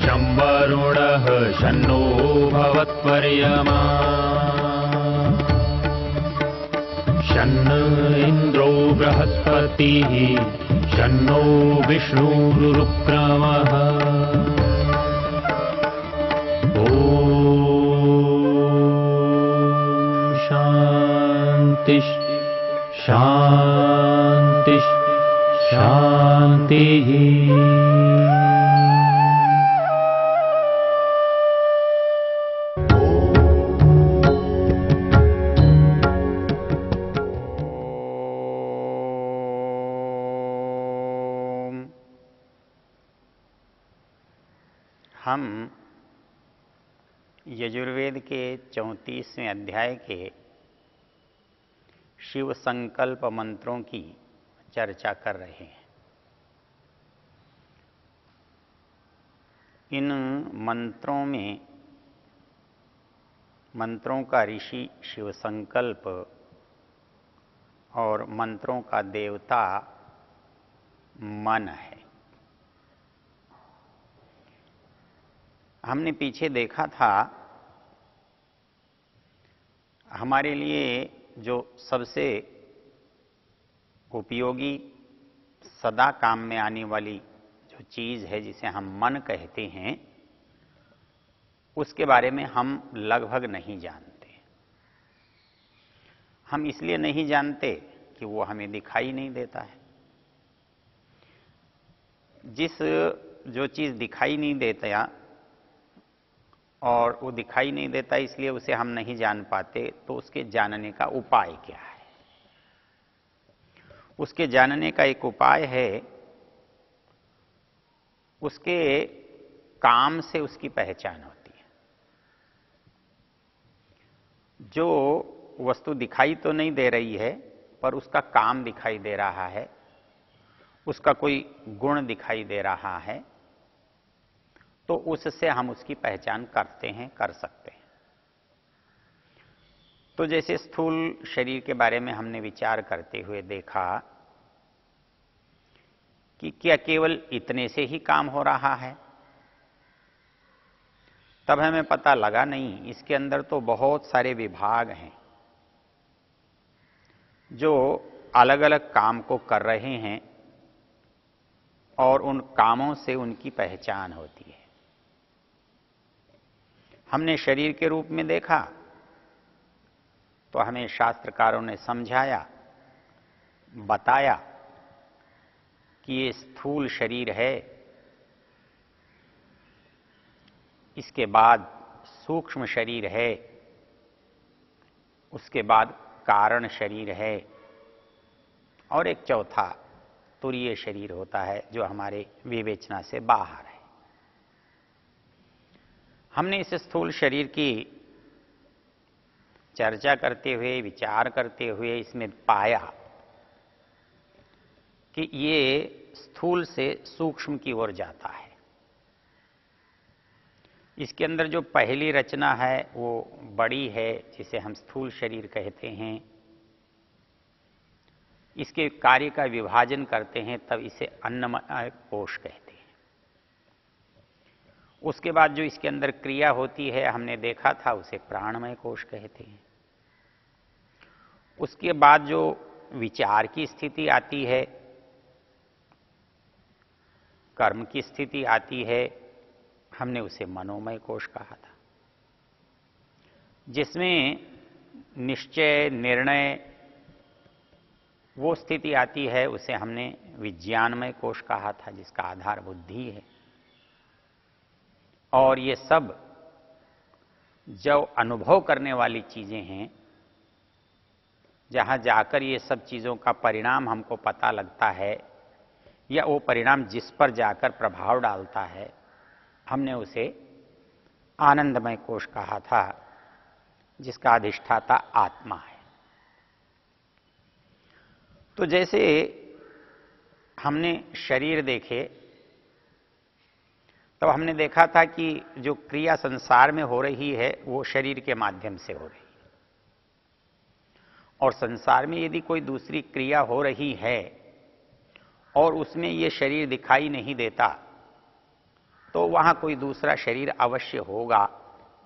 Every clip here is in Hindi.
शं वरुणः शन्नो भवत्वर्यमा शन्न इन्द्रो बृहस्पतिः शन्नो विष्णुरुक्रमः ॐ शान्ति शान्ति शान्तिः। हम यजुर्वेद के 34वें अध्याय के शिव संकल्प मंत्रों की चर्चा कर रहे हैं। इन मंत्रों में मंत्रों का ऋषि शिव संकल्प और मंत्रों का देवता मन है। हमने पीछे देखा था हमारे लिए जो सबसे उपयोगी सदा काम में आने वाली जो चीज़ है जिसे हम मन कहते हैं उसके बारे में हम लगभग नहीं जानते। हम इसलिए नहीं जानते कि वो हमें दिखाई नहीं देता है। जो चीज़ दिखाई नहीं देता और वो दिखाई नहीं देता इसलिए उसे हम नहीं जान पाते, तो उसके जानने का उपाय क्या है? उसके जानने का एक उपाय है, उसके काम से उसकी पहचान होती है। जो वस्तु दिखाई तो नहीं दे रही है पर उसका काम दिखाई दे रहा है, उसका कोई गुण दिखाई दे रहा है, तो उससे हम उसकी पहचान करते हैं, कर सकते हैं। तो जैसे स्थूल शरीर के बारे में हमने विचार करते हुए देखा कि क्या केवल इतने से ही काम हो रहा है? तब हमें पता लगा नहीं, इसके अंदर तो बहुत सारे विभाग हैं जो अलग अलग काम को कर रहे हैं और उन कामों से उनकी पहचान होती है। हमने शरीर के रूप में देखा तो हमें शास्त्रकारों ने समझाया, बताया कि ये स्थूल शरीर है, इसके बाद सूक्ष्म शरीर है, उसके बाद कारण शरीर है और एक चौथा तुरीय शरीर होता है जो हमारे विवेचना से बाहर है। हमने इस स्थूल शरीर की चर्चा करते हुए, विचार करते हुए इसमें पाया कि ये स्थूल से सूक्ष्म की ओर जाता है। इसके अंदर जो पहली रचना है वो बड़ी है, जिसे हम स्थूल शरीर कहते हैं। इसके कार्य का विभाजन करते हैं तब इसे अन्नमय कोश कहते हैं। उसके बाद जो इसके अंदर क्रिया होती है हमने देखा था, उसे प्राणमय कोश कहते हैं। उसके बाद जो विचार की स्थिति आती है, कर्म की स्थिति आती है, हमने उसे मनोमय कोश कहा था। जिसमें निश्चय, निर्णय, वो स्थिति आती है उसे हमने विज्ञानमय कोश कहा था, जिसका आधार बुद्धि है। और ये सब जो अनुभव करने वाली चीजें हैं, जहां जाकर ये सब चीजों का परिणाम हमको पता लगता है या वो परिणाम जिस पर जाकर प्रभाव डालता है, हमने उसे आनंदमय कोश कहा था, जिसका अधिष्ठाता आत्मा है। तो जैसे हमने शरीर देखे तो हमने देखा था कि जो क्रिया संसार में हो रही है वो शरीर के माध्यम से हो रही है, और संसार में यदि कोई दूसरी क्रिया हो रही है और उसमें ये शरीर दिखाई नहीं देता तो वहां कोई दूसरा शरीर अवश्य होगा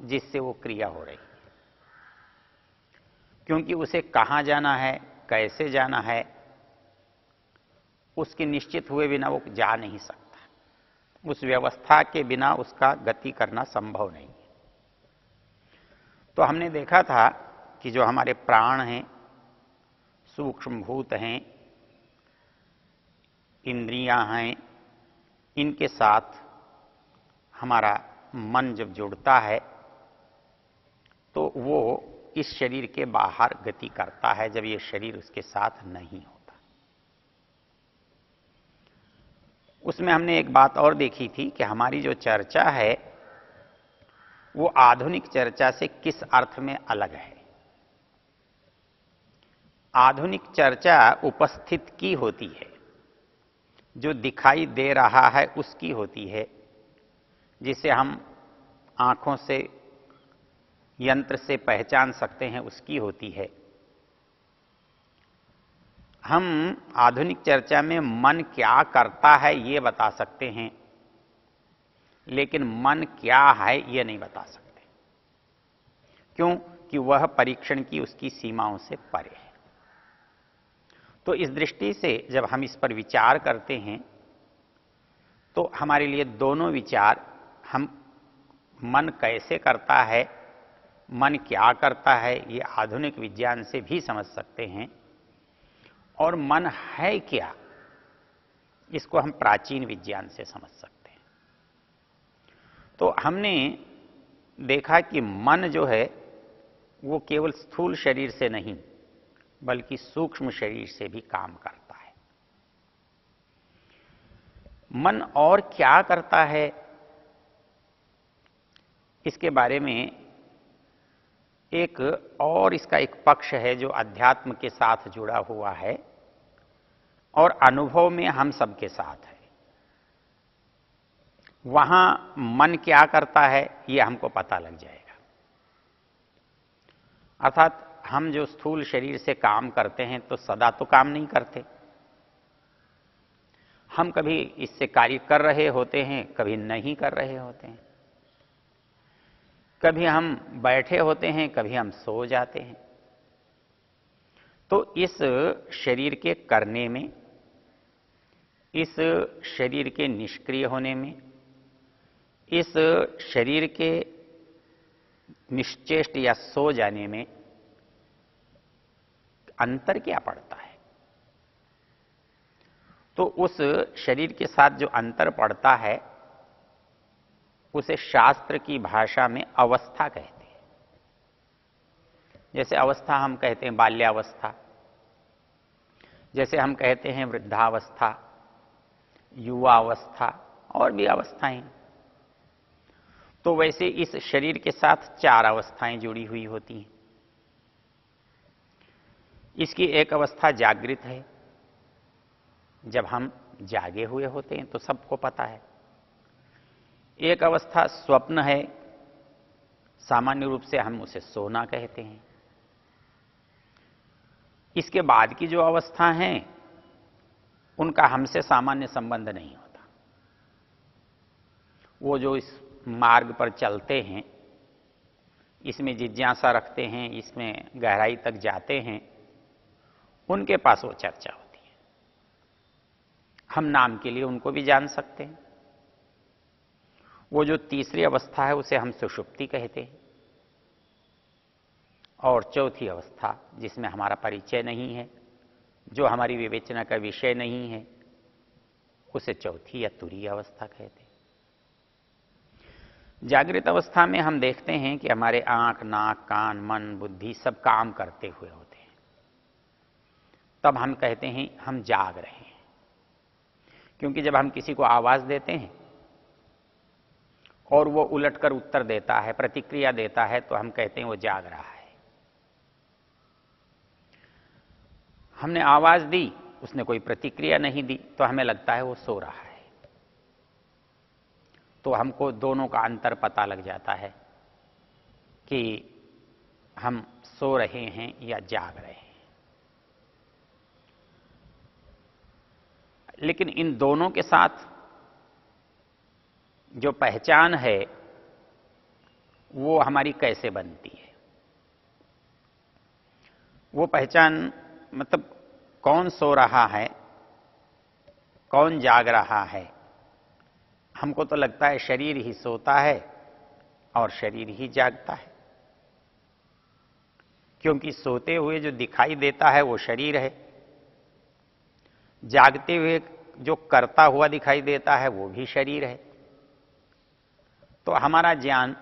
जिससे वो क्रिया हो रही है, क्योंकि उसे कहां जाना है, कैसे जाना है, उसके निश्चित हुए बिना वो जा नहीं सकता। उस व्यवस्था के बिना उसका गति करना संभव नहीं है। तो हमने देखा था कि जो हमारे प्राण हैं, सूक्ष्म भूत हैं, इंद्रियां हैं, इनके साथ हमारा मन जब जुड़ता है तो वो इस शरीर के बाहर गति करता है, जब ये शरीर उसके साथ नहीं होता। उसमें हमने एक बात और देखी थी कि हमारी जो चर्चा है वो आधुनिक चर्चा से किस अर्थ में अलग है। आधुनिक चर्चा उपस्थित की होती है, जो दिखाई दे रहा है उसकी होती है, जिसे हम आंखों से, यंत्र से पहचान सकते हैं, उसकी होती है। हम आधुनिक चर्चा में मन क्या करता है ये बता सकते हैं, लेकिन मन क्या है ये नहीं बता सकते। क्यों? कि वह परीक्षण की उसकी सीमाओं से परे है। तो इस दृष्टि से जब हम इस पर विचार करते हैं तो हमारे लिए दोनों विचार, हम मन कैसे करता है, मन क्या करता है, ये आधुनिक विज्ञान से भी समझ सकते हैं, और मन है क्या, इसको हम प्राचीन विज्ञान से समझ सकते हैं। तो हमने देखा कि मन जो है वो केवल स्थूल शरीर से नहीं बल्कि सूक्ष्म शरीर से भी काम करता है। मन और क्या करता है, इसके बारे में एक और इसका एक पक्ष है जो अध्यात्म के साथ जुड़ा हुआ है और अनुभव में हम सबके साथ है। वहां मन क्या करता है ये हमको पता लग जाएगा। अर्थात हम जो स्थूल शरीर से काम करते हैं तो सदा तो काम नहीं करते। हम कभी इससे कार्य कर रहे होते हैं, कभी नहीं कर रहे होते हैं। कभी हम बैठे होते हैं, कभी हम सो जाते हैं। तो इस शरीर के करने में, इस शरीर के निष्क्रिय होने में, इस शरीर के निश्चेष्ट या सो जाने में अंतर क्या पड़ता है? तो उस शरीर के साथ जो अंतर पड़ता है उसे शास्त्र की भाषा में अवस्था कहते हैं। जैसे अवस्था हम कहते हैं बाल्यावस्था, जैसे हम कहते हैं वृद्धावस्था, युवावस्था, और भी अवस्थाएं। तो वैसे इस शरीर के साथ 4 अवस्थाएं जुड़ी हुई होती हैं। इसकी एक अवस्था जागृत है, जब हम जागे हुए होते हैं तो सबको पता है। एक अवस्था स्वप्न है, सामान्य रूप से हम उसे सोना कहते हैं। इसके बाद की जो अवस्था हैं उनका हमसे सामान्य संबंध नहीं होता। वो जो इस मार्ग पर चलते हैं, इसमें जिज्ञासा रखते हैं, इसमें गहराई तक जाते हैं, उनके पास वो चर्चा होती है। हम नाम के लिए उनको भी जान सकते हैं। वो जो तीसरी अवस्था है उसे हम सुषुप्ति कहते हैं, और चौथी अवस्था जिसमें हमारा परिचय नहीं है, जो हमारी विवेचना का विषय नहीं है, उसे चौथी या तुरीय अवस्था कहते हैं। जागृत अवस्था में हम देखते हैं कि हमारे आंख, नाक, कान, मन, बुद्धि सब काम करते हुए होते हैं। तब हम कहते हैं हम जाग रहे हैं। क्योंकि जब हम किसी को आवाज देते हैं और वो उलटकर उत्तर देता है, प्रतिक्रिया देता है, तो हम कहते हैं वो जाग रहा है। हमने आवाज दी, उसने कोई प्रतिक्रिया नहीं दी, तो हमें लगता है वो सो रहा है। तो हमको दोनों का अंतर पता लग जाता है कि हम सो रहे हैं या जाग रहे हैं। लेकिन इन दोनों के साथ जो पहचान है वो हमारी कैसे बनती है? वो पहचान मतलब कौन सो रहा है, कौन जाग रहा है? हमको तो लगता है शरीर ही सोता है और शरीर ही जागता है, क्योंकि सोते हुए जो दिखाई देता है वो शरीर है, जागते हुए जो करता हुआ दिखाई देता है वो भी शरीर है। तो हमारा ज्ञान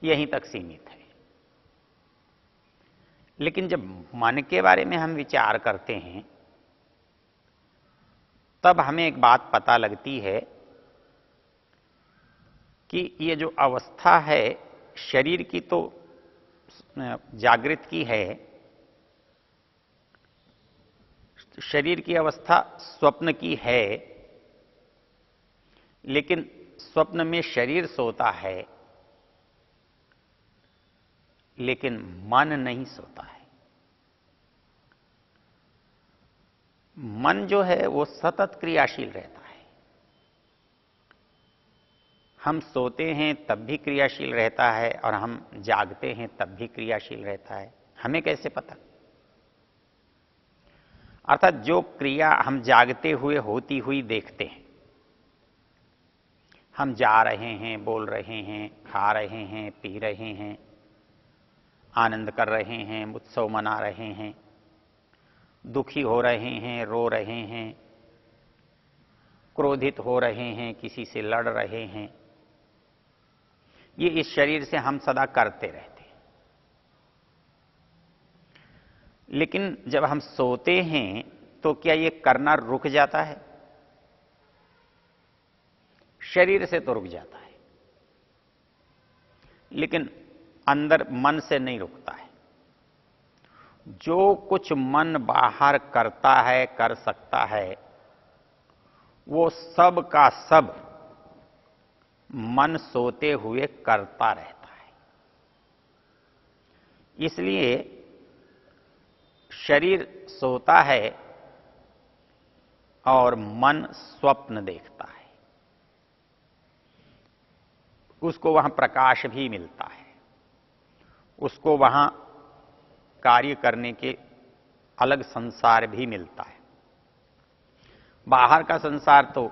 यहीं तक सीमित है। लेकिन जब मन के बारे में हम विचार करते हैं तब हमें एक बात पता लगती है कि ये जो अवस्था है शरीर की तो जागृत की है, शरीर की अवस्था स्वप्न की है, लेकिन स्वप्न में शरीर सोता है लेकिन मन नहीं सोता है। मन जो है वो सतत क्रियाशील रहता है। हम सोते हैं तब भी क्रियाशील रहता है और हम जागते हैं तब भी क्रियाशील रहता है। हमें कैसे पता? अर्थात जो क्रिया हम जागते हुए होती हुई देखते हैं, हम जा रहे हैं, बोल रहे हैं, खा रहे हैं, पी रहे हैं, आनंद कर रहे हैं, उत्सव मना रहे हैं, दुखी हो रहे हैं, रो रहे हैं, क्रोधित हो रहे हैं, किसी से लड़ रहे हैं, ये इस शरीर से हम सदा करते रहते हैं। लेकिन जब हम सोते हैं तो क्या ये करना रुक जाता है? शरीर से तो रुक जाता है, लेकिन अंदर मन से नहीं रुकता है। जो कुछ मन बाहर करता है, कर सकता है, वो सब का सब मन सोते हुए करता रहता है। इसलिए शरीर सोता है और मन स्वप्न देखता है। उसको वहां प्रकाश भी मिलता है, उसको वहां कार्य करने के अलग संसार भी मिलता है। बाहर का संसार तो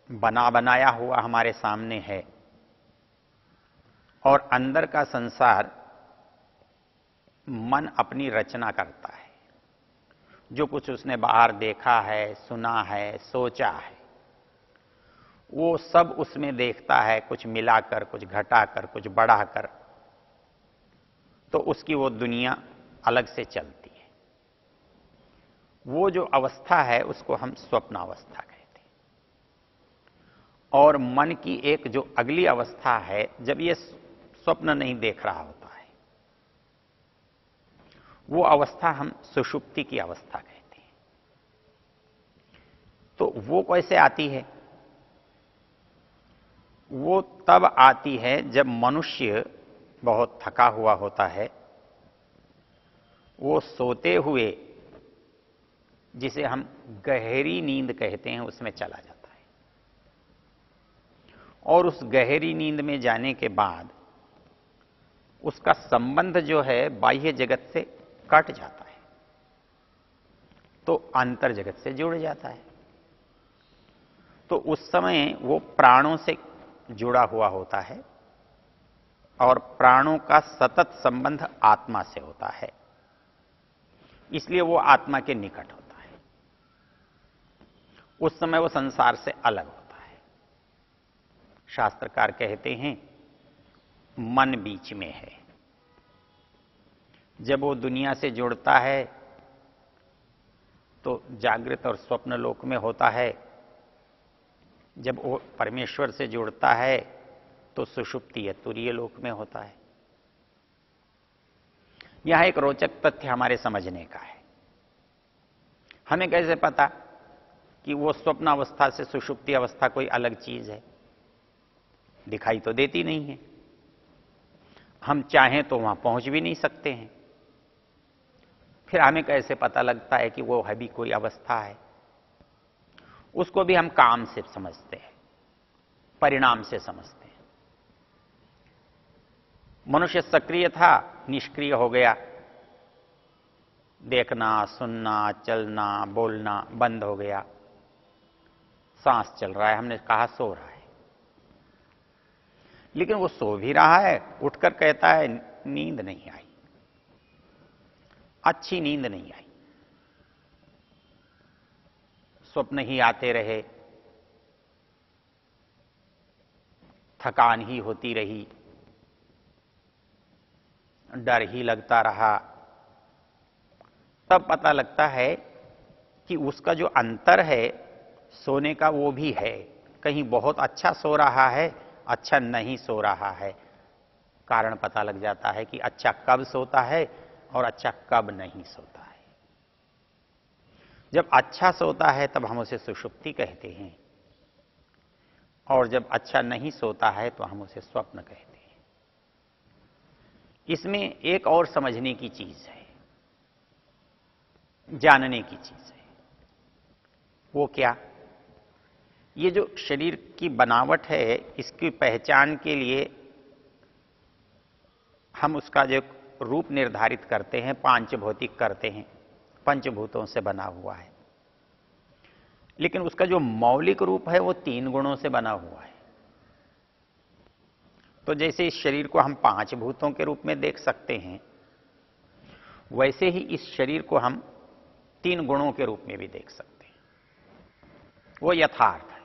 बना बनाया हुआ हमारे सामने है और अंदर का संसार मन अपनी रचना करता है। जो कुछ उसने बाहर देखा है, सुना है, सोचा है, वो सब उसमें देखता है, कुछ मिलाकर, कुछ घटाकर, कुछ बढ़ाकर, तो उसकी वो दुनिया अलग से चलती है। वो जो अवस्था है उसको हम स्वप्नावस्था कहते हैं। और मन की एक जो अगली अवस्था है, जब ये स्वप्न नहीं देख रहा होता है, वो अवस्था हम सुषुप्ति की अवस्था कहते हैं। तो वो कैसे आती है? वो तब आती है जब मनुष्य बहुत थका हुआ होता है, वो सोते हुए, जिसे हम गहरी नींद कहते हैं, उसमें चला जाता है। और उस गहरी नींद में जाने के बाद उसका संबंध जो है बाह्य जगत से कट जाता है, तो अंतर जगत से जुड़ जाता है। तो उस समय वो प्राणों से जुड़ा हुआ होता है और प्राणों का सतत संबंध आत्मा से होता है, इसलिए वो आत्मा के निकट होता है। उस समय वो संसार से अलग होता है। शास्त्रकार कहते हैं मन बीच में है। जब वो दुनिया से जुड़ता है तो जागृत और स्वप्न लोक में होता है, जब वो परमेश्वर से जुड़ता है तो सुषुप्ति या तुरीय लोक में होता है। यह एक रोचक तथ्य हमारे समझने का है। हमें कैसे पता कि वो स्वप्न अवस्था से सुषुप्ति अवस्था कोई अलग चीज है? दिखाई तो देती नहीं है, हम चाहें तो वहां पहुंच भी नहीं सकते हैं। फिर हमें कैसे पता लगता है कि वो है भी कोई अवस्था है? उसको भी हम काम से समझते हैं। परिणाम से समझते हैं। मनुष्य सक्रिय था, निष्क्रिय हो गया, देखना, सुनना, चलना, बोलना बंद हो गया। सांस चल रहा है, हमने कहा सो रहा है, लेकिन वो सो भी रहा है, उठकर कहता है नींद नहीं आई, अच्छी नींद नहीं आई, स्वप्न ही आते रहे, थकान ही होती रही, डर ही लगता रहा। तब पता लगता है कि उसका जो अंतर है सोने का वो भी है, कहीं बहुत अच्छा सो रहा है, अच्छा नहीं सो रहा है। कारण पता लग जाता है कि अच्छा कब सोता है और अच्छा कब नहीं सोता है। जब अच्छा सोता है तब हम उसे सुषुप्ति कहते हैं, और जब अच्छा नहीं सोता है तो हम उसे स्वप्न कहते हैं। इसमें एक और समझने की चीज है, जानने की चीज है। वो क्या? ये जो शरीर की बनावट है, इसकी पहचान के लिए हम उसका जो रूप निर्धारित करते हैं, पांच भौतिक करते हैं, पंचभूतों से बना हुआ है। लेकिन उसका जो मौलिक रूप है वो तीन गुणों से बना हुआ है। तो जैसे इस शरीर को हम पांच भूतों के रूप में देख सकते हैं, वैसे ही इस शरीर को हम तीन गुणों के रूप में भी देख सकते हैं। वो यथार्थ है,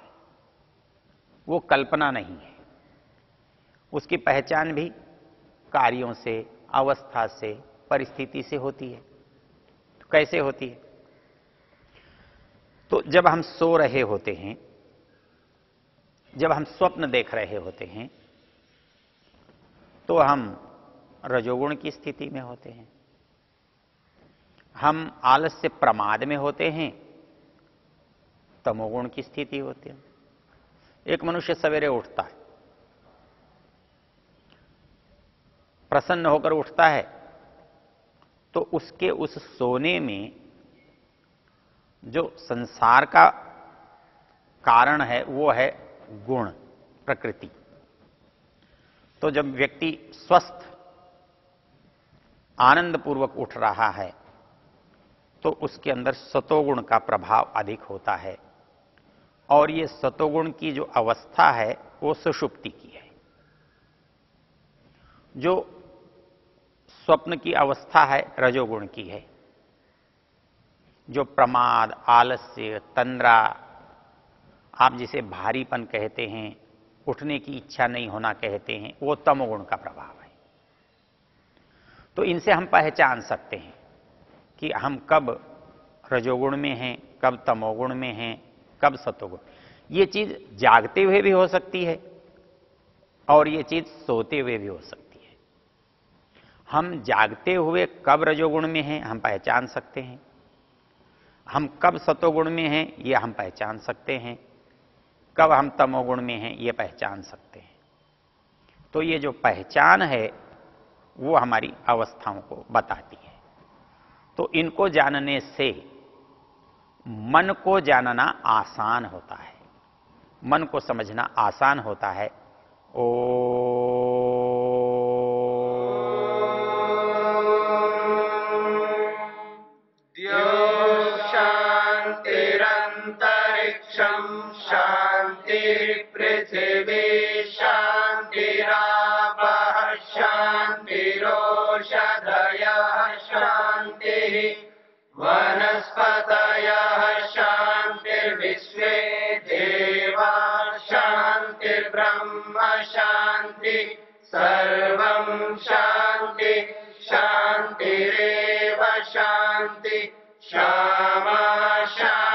वो कल्पना नहीं है। उसकी पहचान भी कार्यों से, अवस्था से, परिस्थिति से होती है। तो कैसे होती है? तो जब हम सो रहे होते हैं, जब हम स्वप्न देख रहे होते हैं, तो हम रजोगुण की स्थिति में होते हैं। हम आलस्य प्रमाद में होते हैं, तमोगुण की स्थिति होती है। एक मनुष्य सवेरे उठता है, प्रसन्न होकर उठता है, तो उसके उस सोने में जो संसार का कारण है वो है गुण, प्रकृति। तो जब व्यक्ति स्वस्थ आनंद पूर्वक उठ रहा है तो उसके अंदर सतोगुण का प्रभाव अधिक होता है, और ये सतोगुण की जो अवस्था है वो सुषुप्ति की है। जो स्वप्न की अवस्था है रजोगुण की है। जो प्रमाद, आलस्य, तंद्रा, आप जिसे भारीपन कहते हैं, उठने की इच्छा नहीं होना कहते हैं, वो तमोगुण का प्रभाव है। तो इनसे हम पहचान सकते हैं कि हम कब रजोगुण में हैं, कब तमोगुण में हैं, कब सतोगुण। ये चीज जागते हुए भी हो सकती है और ये चीज सोते हुए भी हो सकती है। हम जागते हुए कब रजोगुण में हैं हम पहचान सकते हैं, हम कब सतोगुण में हैं ये हम पहचान सकते हैं, कब हम तमोगुण में हैं ये पहचान सकते हैं। तो ये जो पहचान है वो हमारी अवस्थाओं को बताती है। तो इनको जानने से मन को जानना आसान होता है, मन को समझना आसान होता है। ओ शांतिरंतरिक्षं शांति पृथिवी शांतिरापः शांतिरोषधयः शांतिः वनस्पतयः शांतिर्विश्वे देवा शांतिर्ब्रह्म शांति सर्वं शांति शांतिरेव शांति श्यामा शांति